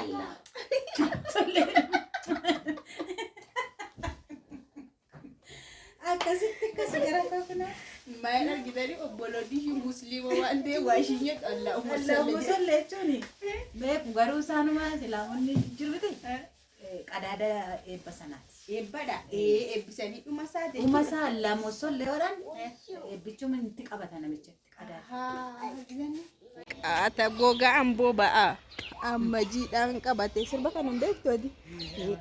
Allah. Akkasitti jira kana. Maal argitanii obbolootii Musliima waan ta'eef waa ishiin Allahumma salli jechuun beeku garuu isaanuma islaamonni jiruuti. Qadaada eebba sanaati. Eebbadha. Eebbisanii dhuma isaati. Dhuma isaa lammosollee godhan eebbichuma itti qabata namichatti qadaada. Ata gogaa amboo ba'a. Amma jiidhaan qabate sirba kana hin beektooti.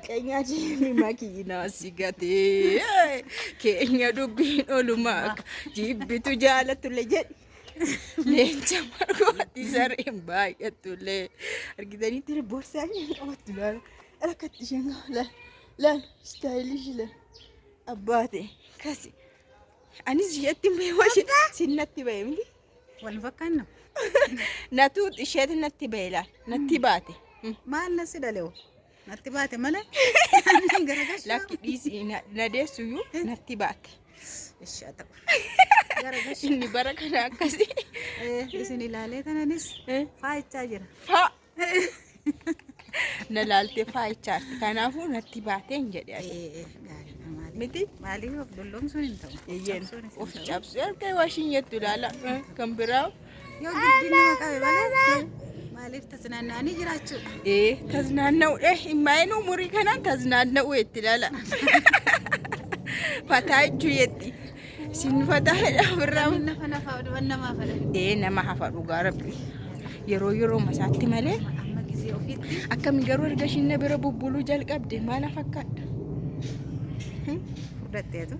Keenyaa jiimi makiinaa si gatee. Keenya dubbiin olumaa jibbitu jaalatullee jedhi. Leenca margooti sareen baay'atullee. Argitanii tiri boorsaa hin qabattu laala. Rakkatti isheen laal istaayilish laal. Abbaate kasi. Anis isheetti hin beeku ishee sinnatti ba'e miti. Wal fakkaanna. Natu isheetti natti ba'e laal natti baate. Maal nasi dhaleewu? Natti baate malee? Lakki dhiisii na deessuyyuu natti baate. Ishaa ta'u. Inni bara kana akkasii. Isin ilaalee kananis faayichaa jira. Faa. Na laaltee faayichaatti. Kanaafuu natti baateen jedhe. Miti? Maaliif of dolloomsuun hin ta'u? Eeyyeen of cabsu erga washiin jettu ilaala. Kan biraa. Yoo giddi nama qabe malee maaliif tasnaanna'anii jiraachuudha? Tasnaanna'u himmaa'een umurii kanaan tasnaanna'u jetti ilaala. Fataa jechuu jetti. Sin fataa irraa. Namaa fadha. Nama hafa dhugaa rabbi. Yeroo masaatti malee. Akkami garuu erga shinna bira bubbuluu jalqabde maal fakkaata? Fudhatteetu.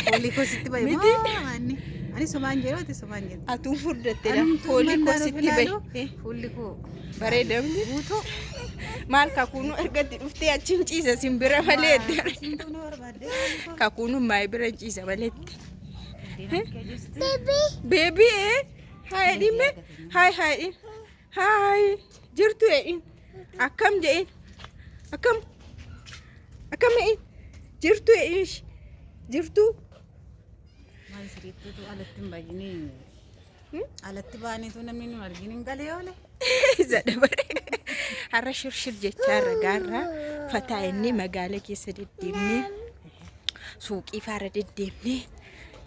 Foolii kositti bahe maani? Ani somaan jedhu somaan jedhu. Atuun fudhattee foolii kositti bahe. Foolii koo bareedamni guutuu maal kakuunu ergatti dhuftee achiin ciisa simbira malee. Kakuunu maayii bira ciisa maleetti. Beebii hayi dhimme hayi. Jirtu jedhin akkam jedhin akkam jedhin jirtu jedhin jirtu. Maal sirriitti alatti hin baay'inii alatti baaniitu namni nu arginu hin galee oole. Isa dabaree har'a shirshir jechaa ragaarraa fataa inni magaala keessa deddeemnee suuqii faara deddeemnee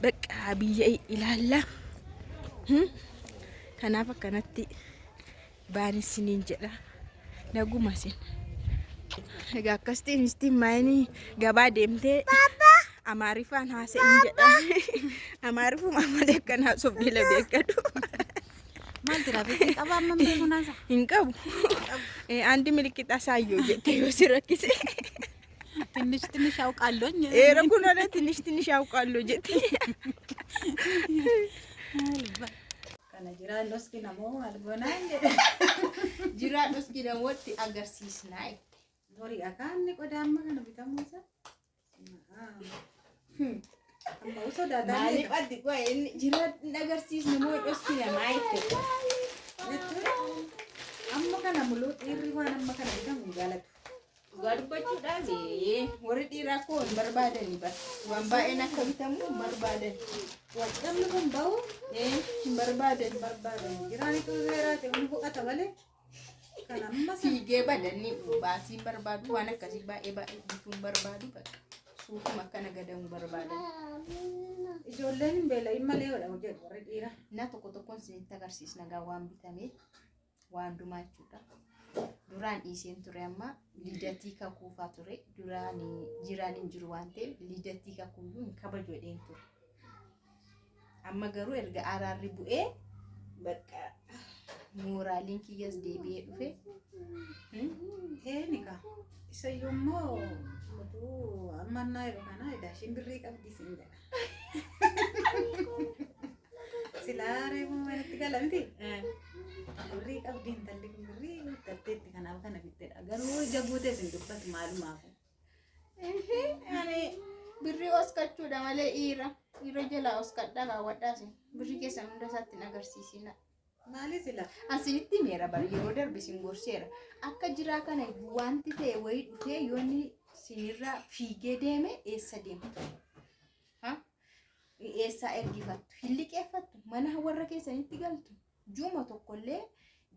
bakka biyya ilaalla. Kanaaf akkanatti baanisiniin jedha naguma sin. Egaa akkasitti instiin maayinii gabaa deemtee Amaariffaan haasa'in jedha. Amaariffuma malee akkan haasuuf dila beekadu. Maal tiraafikii qabaa amma beeku naasa? Hin qabu. Andi milikixa saayyoo jettee yoo si rakkise. Tinnish aawqaalloo. Eera kun olee tinnish aawqaalloo jettee. Kana jiraan doski namoo algonaan jedhe. Jiraan doski namooti agarsiisnaa itti. Horii akaanni qodaa amma kana bitamuu isaa. Amma osoo daataa maaliif addi qo'e jiraan agarsiisnu moo doski namaa itti. Amma kana muluu dhiirri waan amma kana bitamu jaalatu. Dhugaa dubbachuudhaan warri dhiiraa koo hin barbaadani bara. Waan baay'een akka bitamu hin barbaadan. Wajjamni kun bahu hin barbaadan. Jiraanitu seeraati inni boqota malee. Kan amma fiigee badanii baasiin barbaadu waan akkasii baay'ee bituun barbaadu bakka. Suutuma akkana gadamu barbaadan. Ijoolleen hin beela'in malee jedhu warri dhiiraa. Na tokkoon isinitti agarsiisna gaa waan bitamee waan dhumaa jechuudha. Duraan dhiiseen ture amma lidatii kakuufaa ture. Duraan jiraan hin jiru waan ta'eef lidatii kakuuyyuu hin kabaju jedheen ture. Amma garuu erga araarri bu'ee bakka mooraaliin kiyyas deebi'ee dhufe. Nika isayyuu immoo utuu amma naa yeroo kana daashiin birrii qabdi siin jedha. Silaa reefuma manatti gala miti. Birrii qabdi intalli kun birrii guuttatteetti kanaaf kana bitteedha. Garuu ija guutee sin dubbatu maalumaaf. Birrii oskachuudha malee dhiira jalaa oskadhaa kaawwadhaas birrii keessan hunda isaatti hin agarsiisina. Maali sila? Asinitti meera bara yeroo darbe sin gorseera. Akka jiraa kana wanti ta'e wayii dhufee yoonni sinirraa fiigee deeme eessa deemtu? Eessaa ergifattu? Hin liqeeffattu? Mana warra keessanitti galtu? Juuma tokkollee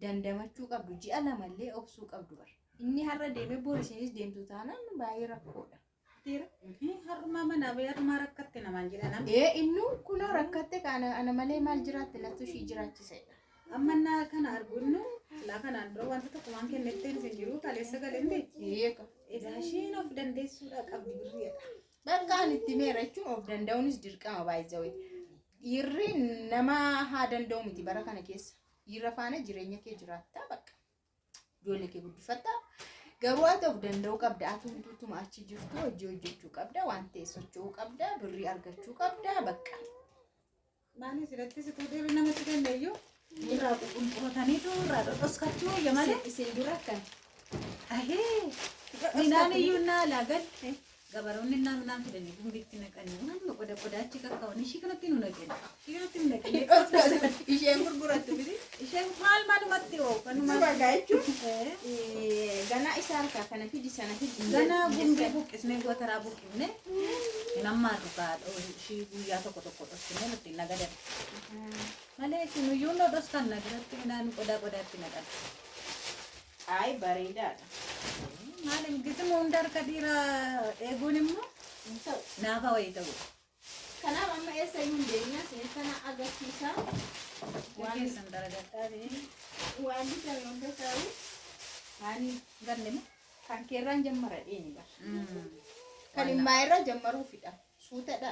dandamachuu qabdu ji'a lamallee obsuu qabdu bar. Inni har'a deemee boorisiinis deemtu taanaan baay'ee rakkoodha. Haruma mana bayar rakkatte namaan jedhan. Innu kunoo rakkatte kana ana malee maal jiraatte lattu ishii jiraachisedha. Amma naa kana argunu laa kanaan dura wanta tokko waan kennettee hin jiru kaleessa galende. Eeka. Edaashiin of dandeessuudha qabdi birriidha. Bakka ani itti meera jechuun of danda'uunis dirqama baay'ee. Dhiirri nama haa danda'u miti bara kana keessa. Dhiira faana jireenya kee jiraattaa bakka. Ijoollee kee guddifattaa. Garuu ati of danda'uu qabda. Ati hundutuma achi jirtu hojii hojjechuu qabda. Waan ta'e socho'uu qabda. Birrii argachuu qabda bakka. Maali siratti situu deebii namatti dandeeyyuu? Irraa qulqulqulqotaniitu irraa dhodhoskachuu yamalee. Isin dura akkan. Ahee! Minaan iyyuu naa laagan. Gabaroonni naan fidanii gumbitti naqanii namni qoda achi kakkaa'u ishii kanatti nu naqani. Ishii kanatti nu naqani. Isheen gurgurattu miti. Isheen maalumatti oo kanuma. Bagaa jechuun ganaa isaa harkaa kana fidi sana fidi. Ganaa gumbii buqqisnee gootaraa buqqifne nammaa dhugaadha. Ishii guyyaa tokko dhossinee nutti nagadan. Malee isin iyyuu dhoskan nagiratti midhaan qodaatti naqan. Ay bareedaadha. Malam gitu mau ndar kadira egun immo naafa wayita go kana amma esa yundenya sana agarsiisa waan sandara gadhaade waan bisa yonde sawi hani ganne kan keerran jammara dheeni ba kan immaayirra jammaruu fidha suutadha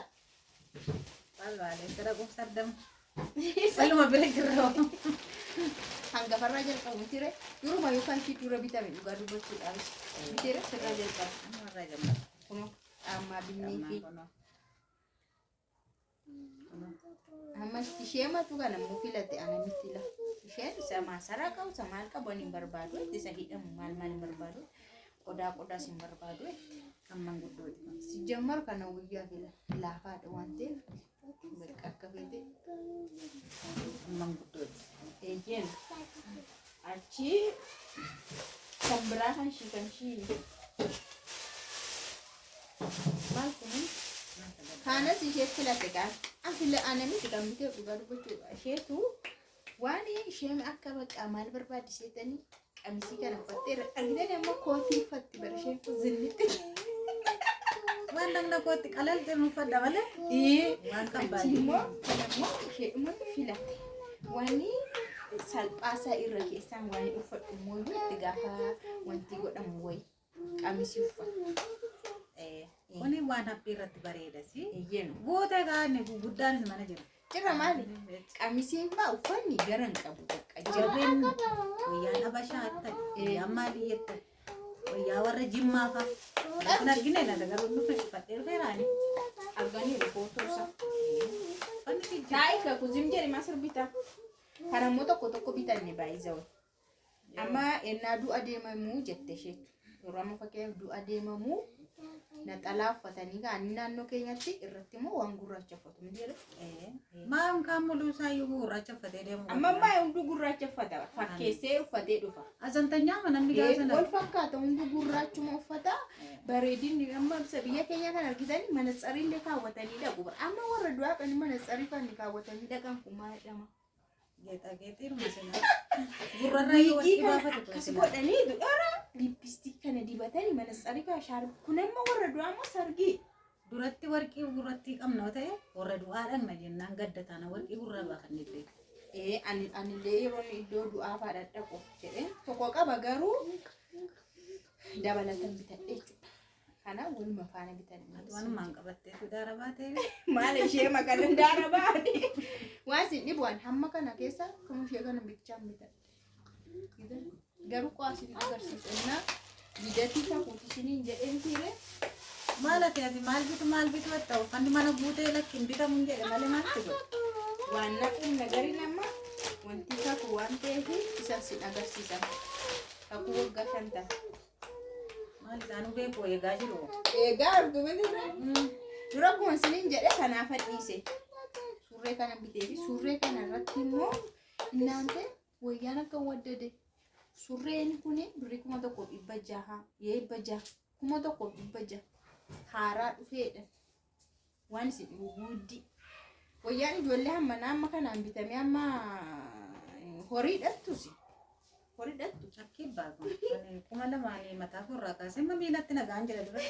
walwaale tara gofsardam waluma bira jirro hangafarraa jalqabu tire duruma yookaan ishii dura bitame dhugaa dubbachuudhaaf bitire sirraa jalqabu warra jamma kuno amma binnee fi amma ishee matu kana immoo filate ana miti la isheen isa maasaraa qabu isa maal qabu ani hin barbaadu isa hidhamu maal hin barbaadu qodaa sin barbaadu amman guddooti si jammar kana guyyaa fila laafaadha waan ta'eef akka fete amman guddooti ejen achi sambiraa kan shi maal kun kanas ishee filate gaan afile anami digamte dhugaa dubbachuudha isheetu waan ishee akka bakka maal barbaachiseetanii qamisii kana uffattee argitanii amma kootii uffatti bara isheen kun zinnitti waan namna kootti qalal jedhu uffadha malee waan kan baay'ee ishee dhumatti filate waan salphaasaa irra keessaan waan uffadhu immoo itti gaafa wanti godhamu wayi qamisii uffatu. Kuni waan haphii irratti bareeda si. Iyyeenu. Goota gaane guguddaanis mana jira. Jira maali? Qamisiin fa'aa uffanni gara hin qabu bakka jabeen wayyaa habashaa ta'e wayyaa maalii jetta wayyaa warra jimmaa fa'a. Kun argine na daga rundu fadhee dhufeeraani. Arganiiru footoosa. Fanni Taa'ii ka kuzim jedhe masir bita. Kan ammoo tokko bitanne baay'isawu. Amma ennaa du'a deemamuu jette isheetu. Yeroo amma fakkeenyaaf du'a deemamuu naxalaa uffatanii gaanii naannoo keenyatti irratti immoo waan gurraacha uffatu miti jedhu. Maam kan mul'uusaa iyyuu gurraacha uffatee deemu. Amma hunduu gurraacha uffata fakkeessee uffatee dhufa. Asantanyaa manamni gaasana. Wal fakkaata hunduu gurraachuma uffata bareedinni amma biyya keenya kan argitanii manatsarii illee kaawwatanii dhaqu. Amma warra du'aa kan manatsarii kan kaawwatanii dhaqan kun maal jedhama? Geexageexiin masina. Gurrarraa yoo walitti baafate kasi godhanii du'aara lippistii kana dibatanii manatsarii kan shaarbi kun amma warra du'aa immoo sargii. Duratti warqii gurratti qabna ta'e warra du'aadhaan na jennaan gadda taana warqii gurra baafanne illee. Ani illee yeroo iddoo du'aa faadha dhaqu jedhee tokko qaba garuu dabalatan bitadhe jechuudha. Kana waluma faana bitanii. Wanumaan qabatteetu daara baatee. Maal ishee makalan daara baate. Waan isin dhibu'an hamma kana keessa kuma ishee kana bichaan bitadhe. Garuu qo'aasiin agarsiisannaa bidatii kakuuti isiniin jedheen tiire. Maal ati maal bitu ta'u uffanni mana guutee lakkiin bitamu jedhe malee maaltu godhu. Waan naquun nagari nama wanti kakuu waan ta'eef isaan sin agarsiisan. Kakuu waggaa 5. Maal isaanuu beeku eegaa jiru. Eegaa argumenti dura kun isiniin jedhe kanaaf dhiise. Surree kana bitee fi surree kana irratti immoo inaante wayyaan akka waddade. Surreen kun birrii 1,600 1,600 1,600 haaraa dhufeedha. Waan isin guddi. Wayyaan ijoollee hamma naamma kanaan bitamee amma horii dhattusi. Horii dhattu. Akki baagu. Kuma lamaanii mataa korraa kaasee amma miilatti nagaan jira dura.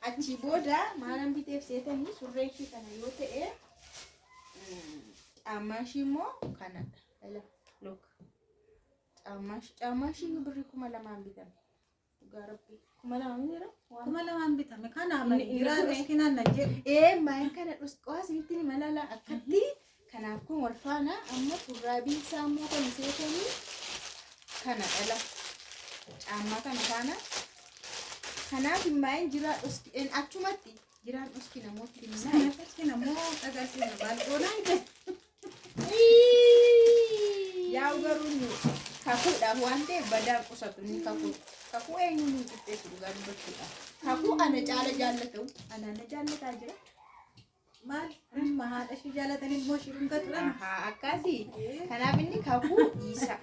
Achi booda maalan biteef seetanii surree ishii kana yoo ta'e caammaan ishii immoo kanadha. Look. Caammaan ishii birrii 2,000 bitame. Dhugaa rabbii. 2,000 jira? 2,000 bitame. Kanaaf jira riskinaan nan jedhu. Maayin kana dhusqoas miti malala akkatti kanaaf kun wal faana amma shurraabii isaa immoo kan seetanii kana dhala. Caammaa kana faana. Kanaaf maayin jira dhusqeen achumatti jiraan dhusqi namooti Sana dhusqi namoota agarsiisa baalkoonaa ite. Yaa garuu kakuudhaaf waan ta'eef badaan qusatu ni kakuu. Kakuu eenyuun hin qixxeessu dhugaa dubbachuudha. Kakuu ana caala jaallatamu. Ana jaallataa jira. Maal? Amma haadha ishee jaallatanii immoo ishee dhungatu dha. Akkasii. Kanaaf inni kakuu isa.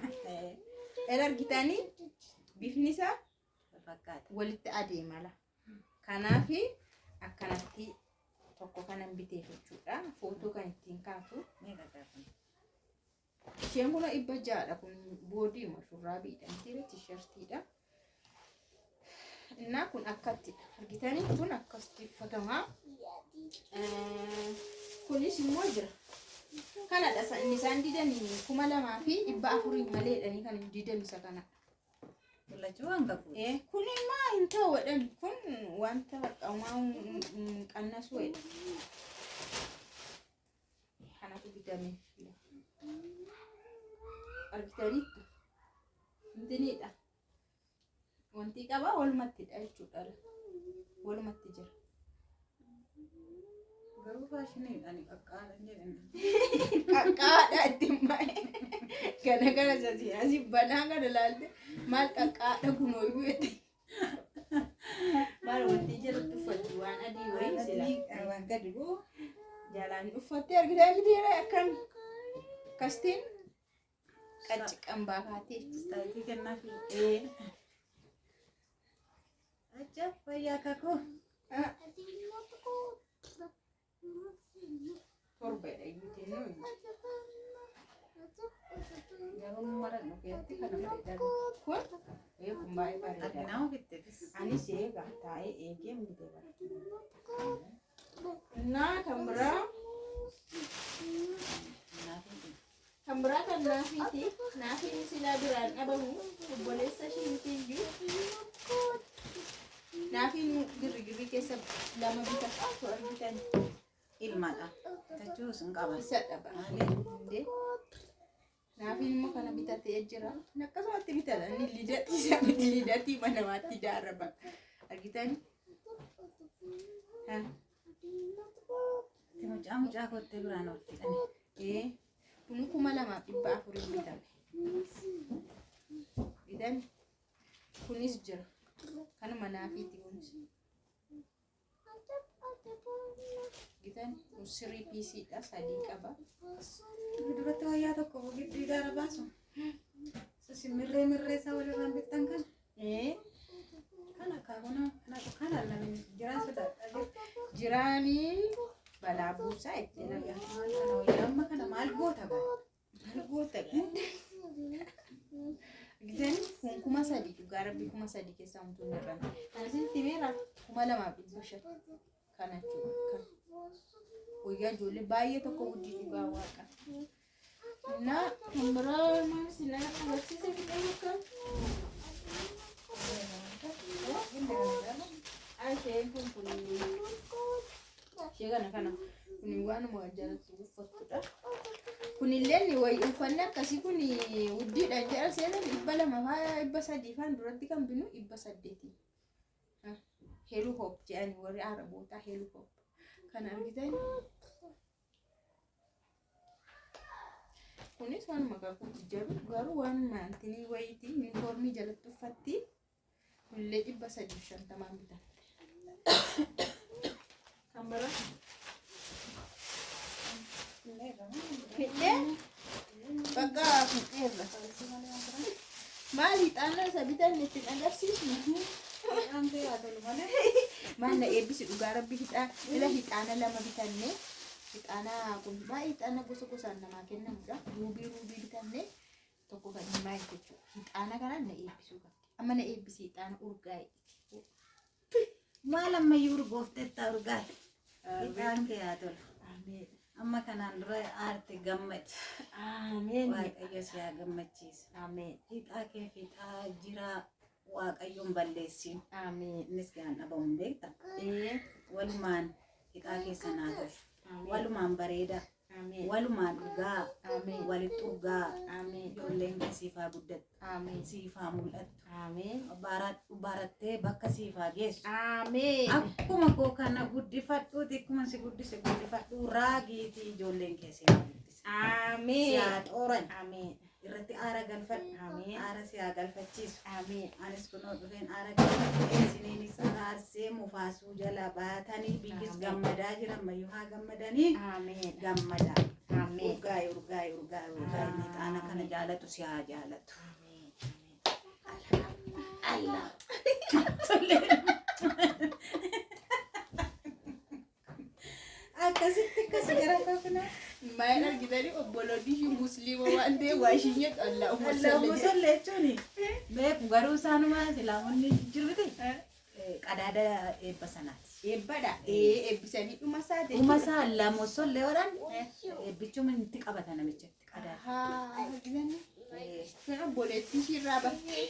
Argitanii bifni isaa walitti adeemala. Kanaaf akkanatti tokko kanan bitee jechuudha. Footoo kan ittiin kaatu. Isheen kun 600dha kun boodii shurraabiidha. Mitiira tishertiidha. Innaa kun akkattiidha. Argitanii kun akkasitti uffatamaa. Kunis immoo jira. Kanadha inni isaan didanii 2,400 maleedhanii kan didan isa kana. Mul'achuu waan qabu. Kun immoo hin ta'u jedhan kun wanta qaqqabumaa qannasu jedha. Kanatu didame. Argitaniitu. Intiniidha. Wanti qaba walumattidha jechuudha. Walumatti jira. Garuu faashiniidhaan qaqqaadhaan jedhama. Qaqqaadha ittiin baay'ee. Gara asii banaa gara ilaalte maal qaqqaadha kunoo iyyuu jette. Maal wanti jalatti uffatti waan adii wayii sila. Waan gadi bu'u. Jalaan uffattee argitaa mitiira akkam kastiin qacci qambaa kaatee. Istaayitii kennaafi. Acha fayyaa kakuu. Torbadha iyyuu tennuu. Garuu mara dhufeetti kana bareedaa. Kun baay'ee bareeda. Arginaa ofiittis. Anis eegaa taa'ee eegee bitee bareeda. Naa kan biraa kan naafiiti. Naafiin silaa biraan dhabamu obboleessa ishiitiiyyuu. Naafiin girrigirri keessa 2 bitatu argitan. Ilmaadha. Bitachuus hin qaban. Isa dhaba. Naafiin immoo kana bitatee jira. Akkasumatti bitata. Inni lidatti isa miti lidatti manamaatti ijaarama. Argitan. Mucaa kottee biraan oolchitanii. Kun 2,400 bitame. Bitan. Kunis jira. Kanuma naafiiti kunis. Bitan kun 3 piisiidha 3 qaba. Duratti wayyaa tokko gidduu gaara baasu. Mirree isaa walirraan bittan kan. Kana kaabuna kana lamin jiraan sodaadha. Jiraanii balaa buusaa itti lagaa. Kana wayyaa amma kana maal goota gaa? Maal goota gaa? Gitan kun 3,000 dhugaa rabbii 3,000 keessaa mutuun irraan. Asitti meera 2,500 kana jechuudha. Wayyaa ijoollee baay'ee tokko guddii dhugaa waaqa. Naa kan biraa maal sinaa agarsiisa fidee akka. Isheen kun ishee kana kun waanuma jalatti uffattudha. Kunillee uffannaa akkasii kun wuddiidhaan jedha seenan 200 faan duratti kan binu 800. Heeluu hoop jedhani warri Arabootaa heeluu hoop. Kan argitan kunis waanuma kakuutti jiru garuu waanuma antinii wayitii yuunifoormii jalatti uffatti kunillee 350 bitan. Kan biraa fidee bakka fidheerra. Maali ixaana isa bitan ittiin agarsiisnu? Maal eebbisi dhugaa rabbi hixaana 2 bitannee hixaana kun baay'ee hixaana gosa gosaan namaa kennamudha. Ruubii bitanne tokko kan maal jechuudha. Hixaana kanaan na eebbisuu qabdi. Amma na eebbisii hixaana urgaa'e. Maal ammayyuu urgoofteetta urgaa'e. Hixaan kee haa tolu. Amma kanaan dura aarte gammad. Waaqayyo si haa gammachiisu. Hixaa kee fixaa jiraa waaqayyoon balleessiin. Innis gaan dhabamuun beekta. Walumaan hixaa keessa naa tolu. Walumaan bareeda. Walumaan dhugaa. Walitti dhugaa. Ijoolleen kee siifaa guddatu. Siifaa mul'attu. Barattee bakka siifaa geessu. Akkuma koo kana guddifadhuuti akkuma si guddise guddifadhuu raagiitii ijoolleen kee siifaa guddise. Siyaa xooran. Irratti aara galfadhu. Aara siyaa galfachiisu. Anis kunoo dhufeen aara galfadhu. Isiniinis aarsee mufaasuu jala baatanii biyyis gammadaa jiran mayyuu haa gammadanii. Gammadaa. Urgaa'e. Hixaana kana jaalatu si haa jaalatu. Allah. Akkasitti akkasi gara kafna. Maal argitanii obboloonni ishii musliima waan ta'eef waa ishii jedhu Allahumma salli jechuuni. Beeku garuu isaanuma islaamonni jiruuti. Qadaada eebba sanaati. Eebbadha. Eebbisanii dhuma isaa ta'e. Dhuma isaa Allahumma salli jedhan eebbichuma itti qabata namichatti qadaada. Haa. Obboleettii ishii irraa bahe.